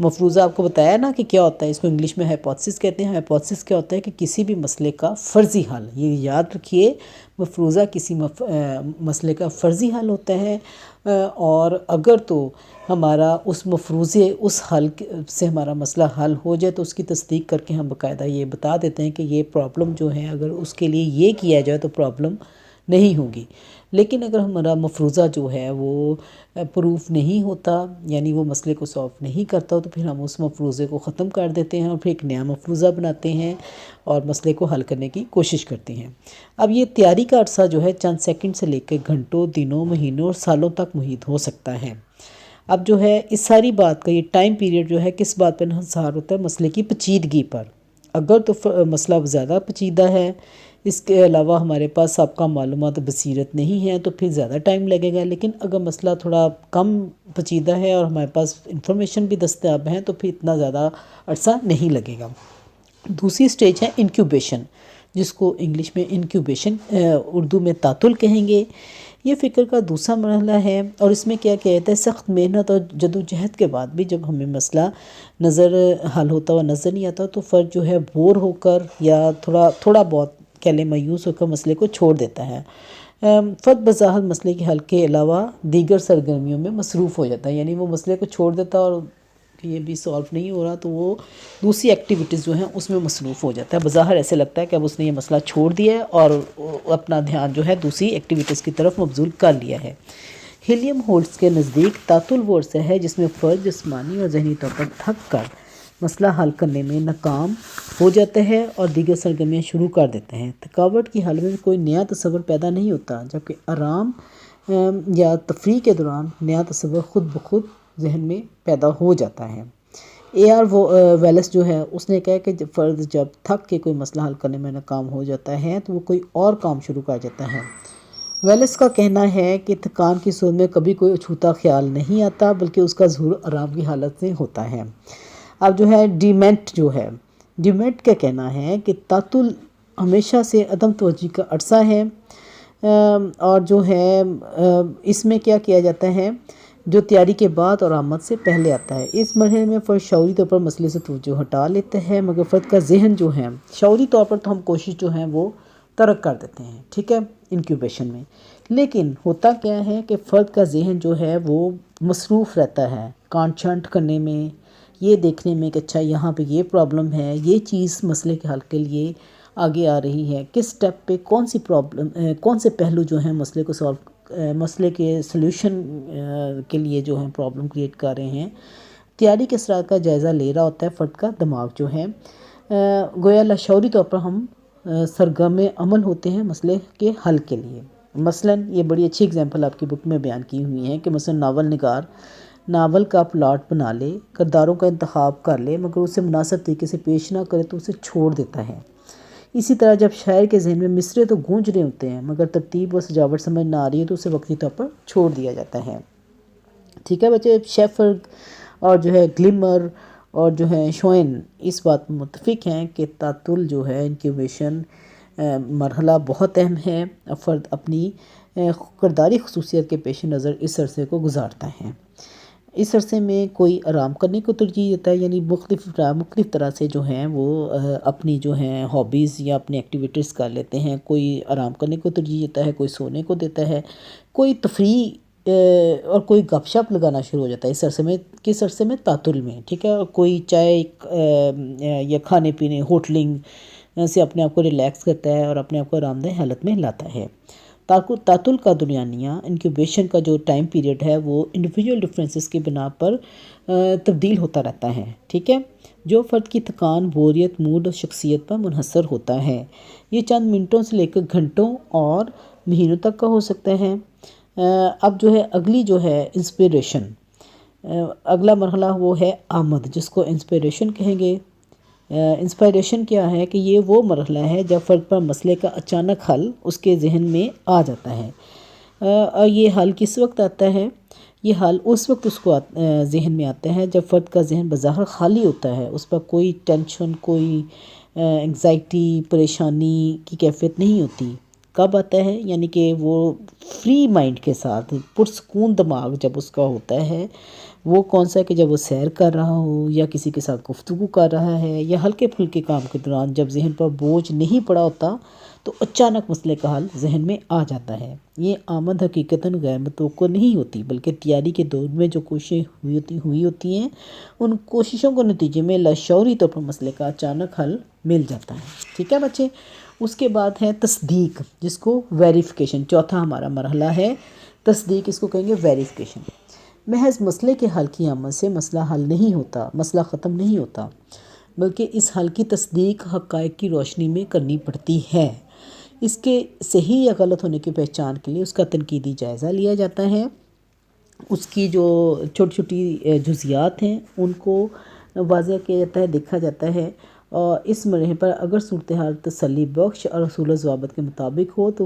مفروضہ آپ کو بتایا نا کہ کیا ہوتا ہے، اس کو انگلش میں ہائپوتھسس کہتے ہیں۔ ہائپوتھسس کیا ہوتا ہے کہ کسی بھی مسئلے کا فرضی حل، یہ یاد رکھیے، مفروضہ کسی مسئلے کا فرضی حل ہوتا ہے، اور اگر تو ہمارا اس مفروضے اس حل سے ہمارا مسئلہ حل ہو جائے تو اس کی تصدیق کر کے ہم باقاعدہ یہ بتا دیتے ہیں کہ یہ پرابلم جو ہے اگر اس کے لیے یہ کیا جائے تو پرابلم نہیں ہوگی۔ لیکن اگر ہمارا مفروضہ جو ہے وہ پروف نہیں ہوتا، یعنی وہ مسئلے کو سالو نہیں کرتا، تو پھر ہم اس مفروضے کو ختم کر دیتے ہیں اور پھر ایک نیا مفروضہ بناتے ہیں اور مسئلے کو حل کرنے کی کوشش کرتے ہیں۔ اب یہ تیاری کا عرصہ جو ہے چند سیکنڈ سے لے کے گھنٹوں، دنوں، مہینوں اور سالوں تک محیط ہو سکتا ہے۔ اب جو ہے اس ساری بات کا یہ ٹائم پیریڈ جو ہے کس بات پر انحصار ہوتا ہے؟ مسئلے کی پیچیدگی پر۔ اگر تو مسئلہ زیادہ پیچیدہ ہے، اس کے علاوہ ہمارے پاس سابقہ معلومات بصیرت نہیں ہے، تو پھر زیادہ ٹائم لگے گا۔ لیکن اگر مسئلہ تھوڑا کم پیچیدہ ہے اور ہمارے پاس انفارمیشن بھی دستیاب ہے تو پھر اتنا زیادہ عرصہ نہیں لگے گا۔ دوسری سٹیج ہے انکیوبیشن، جس کو انگلش میں انکیوبیشن، اردو میں تعطل کہیں گے۔ یہ فکر کا دوسرا مرحلہ ہے، اور اس میں کیا جاتا ہے، سخت محنت اور جدوجہد کے بعد بھی جب ہمیں مسئلہ حل ہوتا ہوا نظر نہیں آتا تو فرد جو ہے بور ہو کر یا تھوڑا بہت کہہ لیں مایوس ہو کر مسئلے کو چھوڑ دیتا ہے۔ فرد بظاہر مسئلے کے حل کے علاوہ دیگر سرگرمیوں میں مصروف ہو جاتا ہے، یعنی وہ مسئلے کو چھوڑ دیتا ہے اور کہ یہ بھی سالو نہیں ہو رہا تو وہ دوسری ایکٹیویٹیز جو ہیں اس میں مصروف ہو جاتا ہے۔ بظاہر ایسے لگتا ہے کہ اب اس نے یہ مسئلہ چھوڑ دیا ہے اور اپنا دھیان جو ہے دوسری ایکٹیویٹیز کی طرف مبذول کر لیا ہے۔ ہیلیم ہولٹز کے نزدیک تعطل وہ عرصہ ہے جس میں فرد جسمانی اور ذہنی طور پر تھک کر مسئلہ حل کرنے میں ناکام ہو جاتا ہے اور دیگر سرگرمیاں شروع کر دیتے ہیں۔ تھکاوٹ کی حالت میں کوئی نیا تصور پیدا نہیں ہوتا، جبکہ آرام یا تفریح کے دوران نیا تصور خود بخود ذہن میں پیدا ہو جاتا ہے۔ ویلس جو ہے اس نے کہا کہ فرد جب تھک کے کوئی مسئلہ حل کرنے میں ناکام ہو جاتا ہے تو وہ کوئی اور کام شروع کر جاتا ہے۔ ویلس کا کہنا ہے کہ تھکان کی صورت میں کبھی کوئی اچھوتا خیال نہیں آتا، بلکہ اس کا ظہور آرام کی حالت سے ہوتا ہے۔ اب جو ہے ڈیمیٹ کا کہنا ہے کہ تعطل ہمیشہ سے عدم توجہی کا عرصہ ہے، اور جو ہے اس میں کیا جاتا ہے جو تیاری کے بعد اور آمد سے پہلے آتا ہے۔ اس مرحلے میں فرد شعوری طور پر مسئلے سے توجہ ہٹا لیتا ہے، مگر فرد کا ذہن جو ہے شعوری طور پر تو ہم کوشش جو ہے وہ ترک کر دیتے ہیں، ٹھیک ہے، انکیوبیشن میں۔ لیکن ہوتا کیا ہے کہ فرد کا ذہن جو ہے وہ مصروف رہتا ہے کانٹ چھانٹ کرنے میں، یہ دیکھنے میں کہ اچھا یہاں پہ یہ پرابلم ہے، یہ چیز مسئلے کے حل کے لیے آگے آ رہی ہے، کس سٹیپ پہ کون سے پہلو جو ہیں مسئلے کے سلیوشن کے لیے جو ہیں پرابلم کریٹ کر رہے ہیں۔ تیاری کے اثرات کا جائزہ لے رہا ہوتا ہے فرد کا دماغ جو ہے، گویا لاشعوری طور پر ہم سرگرم عمل ہوتے ہیں مسئلے کے حل کے لیے۔ مثلاً یہ بڑی اچھی اگزامپل آپ کی بک میں بیان کی ہوئی ہے کہ مثلاً ناول نگار ناول کا پلاٹ بنا لے، کرداروں کا انتخاب کر لے، مگر اسے مناسب طریقے سے پیش نہ کرے تو اسے چھوڑ دیتا ہے۔ اسی طرح جب شاعر کے ذہن میں مصرعے تو گونج رہے ہوتے ہیں مگر ترتیب و سجاوٹ سمجھ نہ آ رہی ہے تو اسے وقتی طور پر چھوڑ دیا جاتا ہے۔ ٹھیک ہے بچے، شیفر اور جو ہے گلمر اور جو ہے شوئن اس بات میں متفق ہیں کہ تعطل جو ہے انکیوبیشن مرحلہ بہت اہم ہے، فرد اپنی کرداری خصوصیت کے پیش نظر اس عرصے کو گزارتا ہے۔ اس عرصے میں کوئی آرام کرنے کو ترجیح دیتا ہے، یعنی مختلف طرح سے جو ہیں وہ اپنی جو ہیں ہابیز یا اپنی ایکٹیویٹیز کر لیتے ہیں۔ کوئی آرام کرنے کو ترجیح دیتا ہے، کوئی سونے کو دیتا ہے، کوئی تفریح اور کوئی گپ شپ لگانا شروع ہو جاتا ہے کس عرصے میں؟ تعطل میں، ٹھیک ہے۔ اور کوئی چائے یا کھانے پینے ہوٹلنگ سے اپنے آپ کو ریلیکس کرتا ہے اور اپنے آپ کو آرام دہ حالت میں لاتا ہے۔ تعطل کا درمیانیہ انکیوبیشن کا جو ٹائم پیریڈ ہے وہ انڈیویجول ڈفرینسز کی بنا پر تبدیل ہوتا رہتا ہے، ٹھیک ہے، جو فرد کی تھکان، بوریت، موڈ اور شخصیت پر منحصر ہوتا ہے۔ یہ چند منٹوں سے لے کر گھنٹوں اور مہینوں تک کا ہو سکتا ہے۔ اب جو ہے اگلی جو ہے انسپیریشن، اگلا مرحلہ وہ ہے آمد، جس کو انسپیریشن کہیں گے۔ انسپائریشن کیا ہے کہ یہ وہ مرحلہ ہے جب فرد پر مسئلے کا اچانک حل اس کے ذہن میں آ جاتا ہے۔ اور یہ حل کس وقت آتا ہے؟ یہ حل اس وقت اس کو ذہن میں آتا ہے جب فرد کا ذہن بظاہر خالی ہوتا ہے، اس پر کوئی ٹینشن، کوئی انگزائٹی، پریشانی کی کیفیت نہیں ہوتی، کب آتا ہے؟ یعنی کہ وہ فری مائنڈ کے ساتھ پرسکون دماغ جب اس کا ہوتا ہے، وہ کون سا ہے کہ جب وہ سیر کر رہا ہو یا کسی کے ساتھ گفتگو کر رہا ہے یا ہلکے پھلکے کام کے دوران جب ذہن پر بوجھ نہیں پڑا ہوتا تو اچانک مسئلے کا حل ذہن میں آ جاتا ہے۔ یہ آمد حقیقتاً غیر متوقع نہیں ہوتی، بلکہ تیاری کے دور میں جو کوششیں ہوئی ہوتی ہیں، ان کوششوں کو نتیجے میں لاشعوری طور پر مسئلے کا اچانک حل مل جاتا ہے۔ ٹھیک ہے بچے، اس کے بعد ہے تصدیق، جس کو ویریفیکیشن، چوتھا ہمارا مرحلہ ہے تصدیق، اس کو کہیں گے ویریفیکیشن۔ محض مسئلے کے حل کی آمد سے مسئلہ حل نہیں ہوتا، مسئلہ ختم نہیں ہوتا، بلکہ اس حل کی تصدیق حقائق کی روشنی میں کرنی پڑتی ہے۔ اس کے صحیح یا غلط ہونے کی پہچان کے لیے اس کا تنقیدی جائزہ لیا جاتا ہے، اس کی جو چھوٹی چھوٹی جزیات ہیں ان کو واضح کیا جاتا ہے، دیکھا جاتا ہے، اور اس مرحلے پر اگر صورتحال تسلی بخش اور اصول و ضوابط کے مطابق ہو تو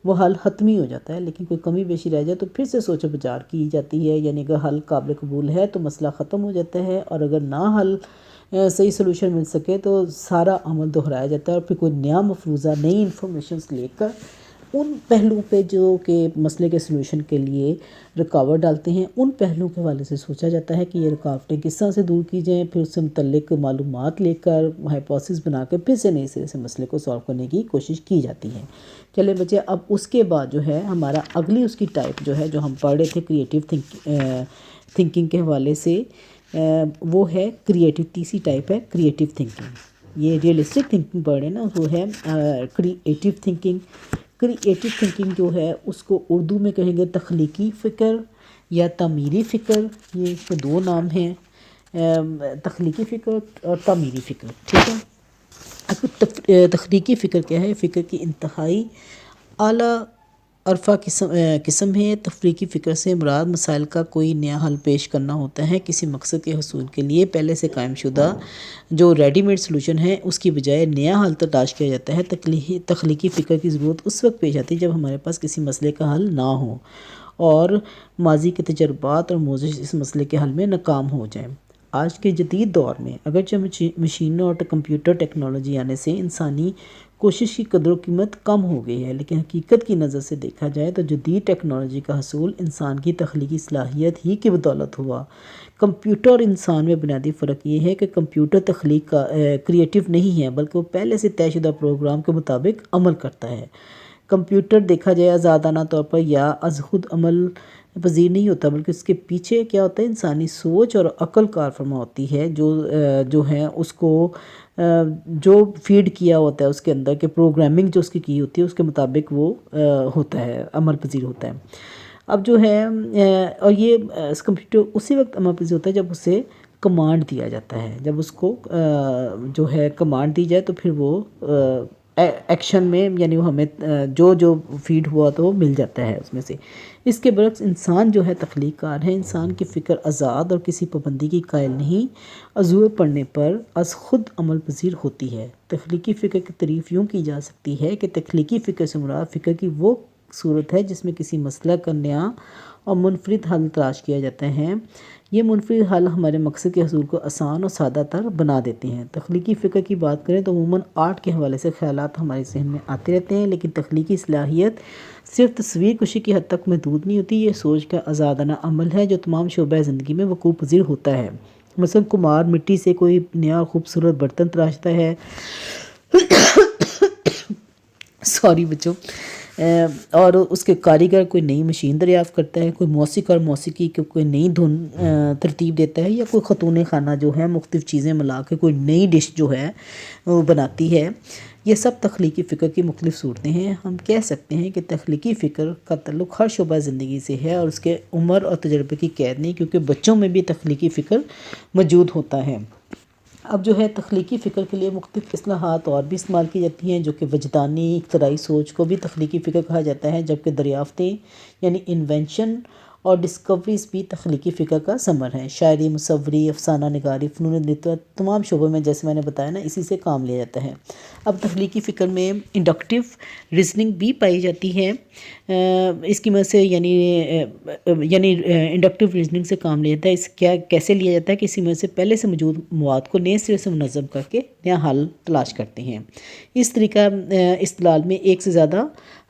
وہ حل حتمی ہو جاتا ہے، لیکن کوئی کمی بیشی رہ جائے تو پھر سے سوچ و بچار کی جاتی ہے، یعنی اگر حل قابل قبول ہے تو مسئلہ ختم ہو جاتا ہے، اور اگر نہ حل صحیح سلوشن مل سکے تو سارا عمل دہرایا جاتا ہے، اور پھر کوئی نیا مفروضہ نئی انفارمیشنز لے کر ان پہلوؤں پہ جو کہ مسئلے کے سلوشن کے لیے رکاوٹ ڈالتے ہیں، ان پہلوؤں کے حوالے سے سوچا جاتا ہے کہ یہ رکاوٹیں کس طرح سے دور کی جائیں، پھر اس سے متعلق معلومات لے کر ہائپوتھیسس بنا کے پھر سے نئے سرے سے مسئلے کو سالو کرنے کی کوشش کی جاتی ہے۔ چلے بچے، اب اس کے بعد جو ہے ہمارا اگلی اس کی ٹائپ جو ہے جو ہم پڑھ رہے تھے کریٹیو تھنکنگ کے حوالے سے، وہ ہے کریٹیو، تیسری ٹائپ ہے کریٹیو تھنکنگ۔ یہ ریئلسٹک تھنکنگ پڑھ رہے ہیں نا، وہ ہے کریٹیو تھنکنگ۔ کریٹیو تھنکنگ جو ہے اس کو اردو میں کہیں گے تخلیقی فکر یا تعمیری فکر، یہ اس کے دو نام ہیں، تخلیقی فکر اور تعمیری فکر۔ ٹھیک ہے، تخلیقی فکر کیا ہے؟ فکر کی انتہائی اعلیٰ عرفہ قسم ہے۔ تخلیقی فکر سے مراد مسائل کا کوئی نیا حل پیش کرنا ہوتا ہے، کسی مقصد کے حصول کے لیے پہلے سے قائم شدہ جو ریڈی میڈ سلوشن ہے اس کی بجائے نیا حل تلاش کیا جاتا ہے۔ تخلیقی فکر کی ضرورت اس وقت پیش آتی ہے جب ہمارے پاس کسی مسئلے کا حل نہ ہو اور ماضی کے تجربات اور موضوع اس مسئلے کے حل میں ناکام ہو جائیں۔ آج کے جدید دور میں اگرچہ مشینوں اور کمپیوٹر ٹیکنالوجی آنے سے انسانی کوشش کی قدر و قیمت کم ہو گئی ہے، لیکن حقیقت کی نظر سے دیکھا جائے تو جدید ٹیکنالوجی کا حصول انسان کی تخلیقی صلاحیت ہی کی بدولت ہوا۔ کمپیوٹر اور انسان میں بنیادی فرق یہ ہے کہ کمپیوٹر تخلیق کا کریٹیو نہیں ہے، بلکہ وہ پہلے سے طے شدہ پروگرام کے مطابق عمل کرتا ہے۔ کمپیوٹر دیکھا جائے آزادانہ طور پر یا از خود عمل پذیر نہیں ہوتا، بلکہ اس کے پیچھے کیا ہوتا ہے؟ انسانی سوچ اور عقل کار فرما ہوتی ہے، جو ہے اس کو جو فیڈ کیا ہوتا ہے اس کے اندر، کہ پروگرامنگ جو اس کی ہوتی ہے اس کے مطابق وہ ہوتا ہے، عمل پذیر ہوتا ہے۔ اب جو ہے اور یہ کمپیوٹر اسی وقت عمل پذیر ہوتا ہے جب اسے کمانڈ دیا جاتا ہے، جب اس کو جو ہے کمانڈ دی جائے تو پھر وہ ایکشن میں، یعنی وہ ہمیں جو فیڈ ہوا تو وہ مل جاتا ہے اس میں سے۔ اس کے برعکس انسان جو ہے تخلیق کار ہے، انسان کی فکر آزاد اور کسی پابندی کی قائل نہیں، ضرورت پڑنے پر از خود عمل پذیر ہوتی ہے۔ تخلیقی فکر کی تعریف یوں کی جا سکتی ہے کہ تخلیقی فکر سے مراد فکر کی وہ صورت ہے جس میں کسی مسئلہ کا نیا اور منفرد حل تلاش کیا جاتا ہے۔ یہ منفرد حل ہمارے مقصد کے حصول کو آسان اور سادہ تر بنا دیتے ہیں۔ تخلیقی فکر کی بات کریں تو عموماً آرٹ کے حوالے سے خیالات ہمارے ذہن میں آتے رہتے ہیں، لیکن تخلیقی صلاحیت صرف تصویر کشی کی حد تک محدود نہیں ہوتی، یہ سوچ کا آزادانہ عمل ہے جو تمام شعبۂ زندگی میں وقوع پذیر ہوتا ہے۔ مثلاً کمار مٹی سے کوئی نیا اور خوبصورت برتن تراشتا ہے سوری بچوں، اور اس کے کاریگر کوئی نئی مشین دریافت کرتا ہے، کوئی موسیقار موسیقی کی کوئی نئی دھن ترتیب دیتا ہے، یا کوئی خاتون خانہ جو ہے مختلف چیزیں ملا کے کوئی نئی ڈش جو ہے وہ بناتی ہے۔ یہ سب تخلیقی فکر کی مختلف صورتیں ہیں۔ ہم کہہ سکتے ہیں کہ تخلیقی فکر کا تعلق ہر شعبہ زندگی سے ہے اور اس کے عمر اور تجربے کی قید نہیں، کیونکہ بچوں میں بھی تخلیقی فکر موجود ہوتا ہے۔ اب جو ہے تخلیقی فکر کے لیے مختلف اصطلاحات اور بھی استعمال کی جاتی ہیں، جو کہ وجدانی اختراعی سوچ کو بھی تخلیقی فکر کہا جاتا ہے، جبکہ دریافتیں یعنی انوینشن اور ڈسکوریز بھی تخلیقی فکر کا ثمر ہیں۔ شاعری، مصوری، افسانہ نگاری، فنون لطیفہ، تمام شعبوں میں جیسے میں نے بتایا نا اسی سے کام لیا جاتا ہے۔ اب تخلیقی فکر میں انڈکٹیو ریزننگ بھی پائی جاتی ہے، اس کی مدد سے یعنی انڈکٹیو ریزننگ سے کام لیا جاتا ہے۔ اس کیسے لیا جاتا ہے کہ اسی مدد سے پہلے سے موجود مواد کو نئے سرے سے منظم کر کے نیا حل تلاش کرتے ہیں۔ اس طریقہ استدلال میں ایک سے زیادہ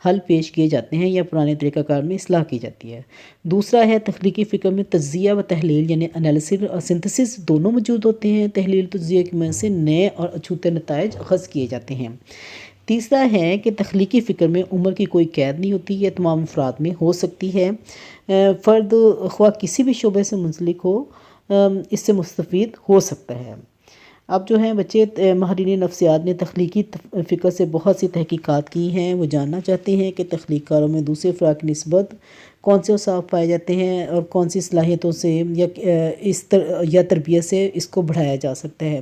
حل پیش کیے جاتے ہیں یا پرانے طریقہ کار میں اصلاح کی جاتی ہے۔ دوسرا ہے تخلیقی فکر میں تجزیہ و تحلیل یعنی انالیسس اور سنتھسس دونوں موجود ہوتے ہیں۔ تحلیل تجزیہ کی مدد سے نئے اور اچھوتے نتائج اخذ کیے جاتے ہیں۔ تیسرا ہے کہ تخلیقی فکر میں عمر کی کوئی قید نہیں ہوتی، یہ تمام افراد میں ہو سکتی ہے۔ فرد خواہ کسی بھی شعبے سے منسلک ہو اس سے مستفید ہو سکتا ہے۔ اب جو ہیں بچے، ماہرین نفسیات نے تخلیقی فکر سے بہت سی تحقیقات کی ہیں۔ وہ جاننا چاہتے ہیں کہ تخلیق کاروں میں دوسرے افراد کی نسبت کون سے اوصاف پائے جاتے ہیں اور کون سی صلاحیتوں سے یا تربیت سے اس کو بڑھایا جا سکتا ہے۔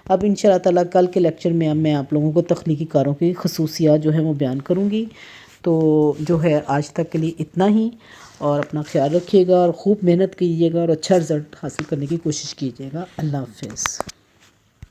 اب ان شاء اللہ تعالیٰ کل کے لیکچر میں میں آپ لوگوں کو تخلیقی کاروں کی خصوصیات جو ہیں وہ بیان کروں گی۔ تو جو ہے آج تک کے لیے اتنا ہی، اور اپنا خیال رکھیے گا اور خوب محنت کیجیے گا اور اچھا رزلٹ حاصل کرنے کی کوشش کیجیے گا۔ اللہ حافظ۔